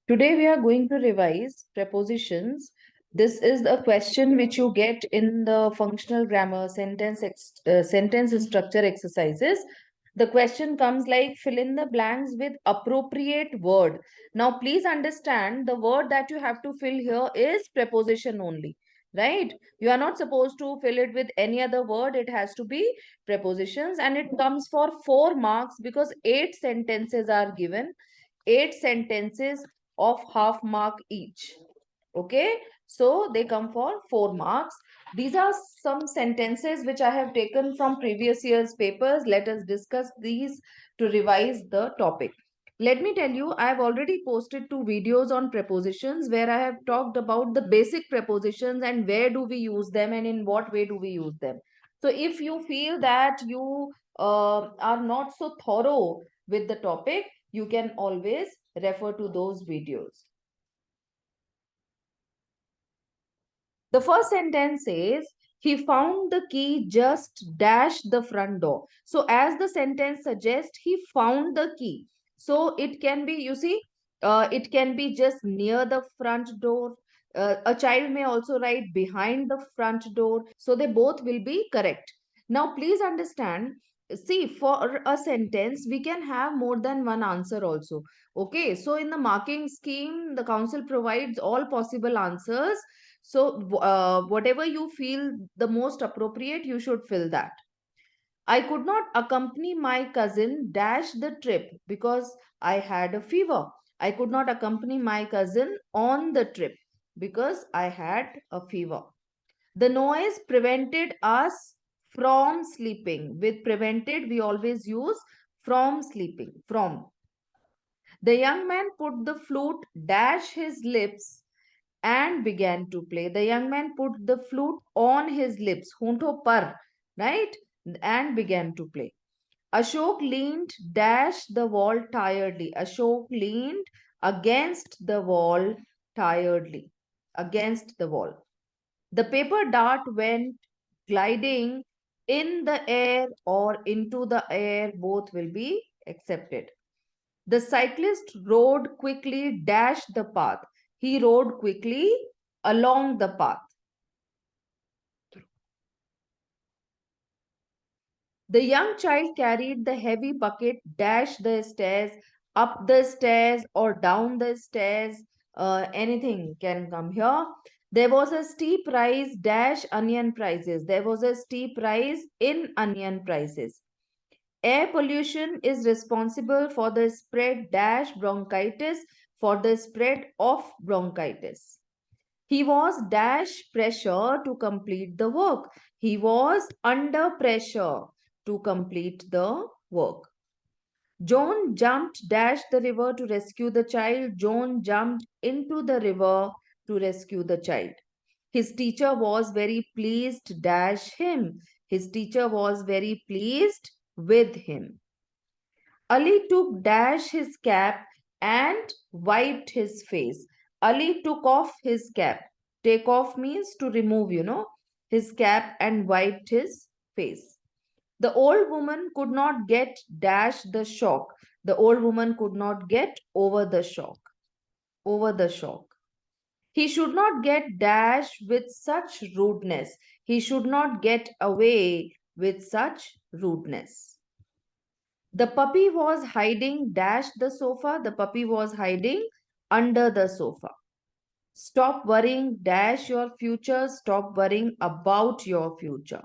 Today we are going to revise prepositions. This is a question which you get in the functional grammar sentence structure exercises. The question comes like fill in the blanks with appropriate word. Now please understand the word that you have to fill here is preposition only, right? You are not supposed to fill it with any other word. It has to be prepositions, and it comes for 4 marks because 8 sentences are given. 8 sentences of half mark each. Okay, so they come for 4 marks. These are some sentences which I have taken from previous year's papers. Let us discuss these to revise the topic. Let me tell you, I have already posted 2 videos on prepositions where I have talked about the basic prepositions and where do we use them and in what way do we use them. So if you feel that you are not so thorough with the topic, you can always refer to those videos. The first sentence says, he found the key just dash the front door. So as the sentence suggests, he found the key. So it can be, you see, it can be just near the front door. A child may also write behind the front door. So they both will be correct. Now please understand, see, for a sentence, we can have more than one answer also. Okay, so in the marking scheme, the council provides all possible answers. So, whatever you feel the most appropriate, you should fill that. I could not accompany my cousin dash the trip because I had a fever. I could not accompany my cousin on the trip because I had a fever. The noise prevented us from sleeping. With prevented, we always use from sleeping. From. The young man put the flute dash his lips and began to play. The young man put the flute on his lips, hunto par, right? And began to play. Ashok leaned, dashed the wall tiredly. Ashok leaned against the wall tiredly. Against the wall. The paper dart went gliding in the air or into the air, both will be accepted. The cyclist rode quickly, dashed the path. He rode quickly along the path. The young child carried the heavy bucket, dashed the stairs, up the stairs or down the stairs. Anything can come here. There was a steep rise, dash onion prices. There was a steep rise in onion prices. Air pollution is responsible for the spread dash bronchitis, for the spread of bronchitis. He was dash pressure to complete the work. He was under pressure to complete the work. John jumped dash the river to rescue the child. John jumped into the river to rescue the child. His teacher was very pleased dash him. His teacher was very pleased with him. Ali took dash his cap and wiped his face. Ali took off his cap. Take off means to remove, his cap and wiped his face. The old woman could not get dash the shock. The old woman could not get over the shock. Over the shock. He should not get dash with such rudeness. He should not get away with such rudeness. The puppy was hiding dash the sofa. The puppy was hiding under the sofa. Stop worrying dash your future. Stop worrying about your future.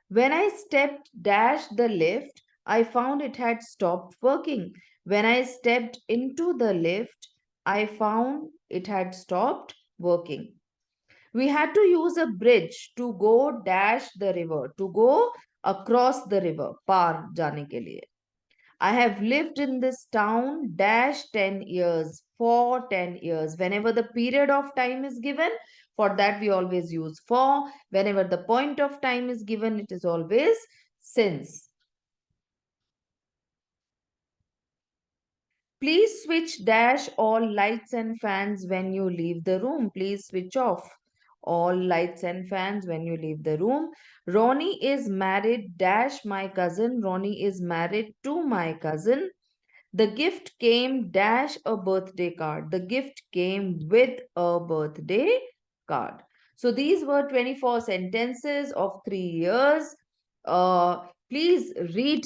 When I stepped dash the lift, I found it had stopped working. When I stepped into the lift, I found it had stopped working. We had to use a bridge to go dash the river, to go across the river, par जाने के लिए. I have lived in this town dash 10 years, for 10 years. Whenever the period of time is given, for that we always use for. Whenever the point of time is given, it is always since. Please switch dash all lights and fans when you leave the room. Please switch off all lights and fans when you leave the room. Ronnie is married dash my cousin. Ronnie is married to my cousin. The gift came dash a birthday card. The gift came with a birthday card. So these were 24 sentences of 3 years. Please read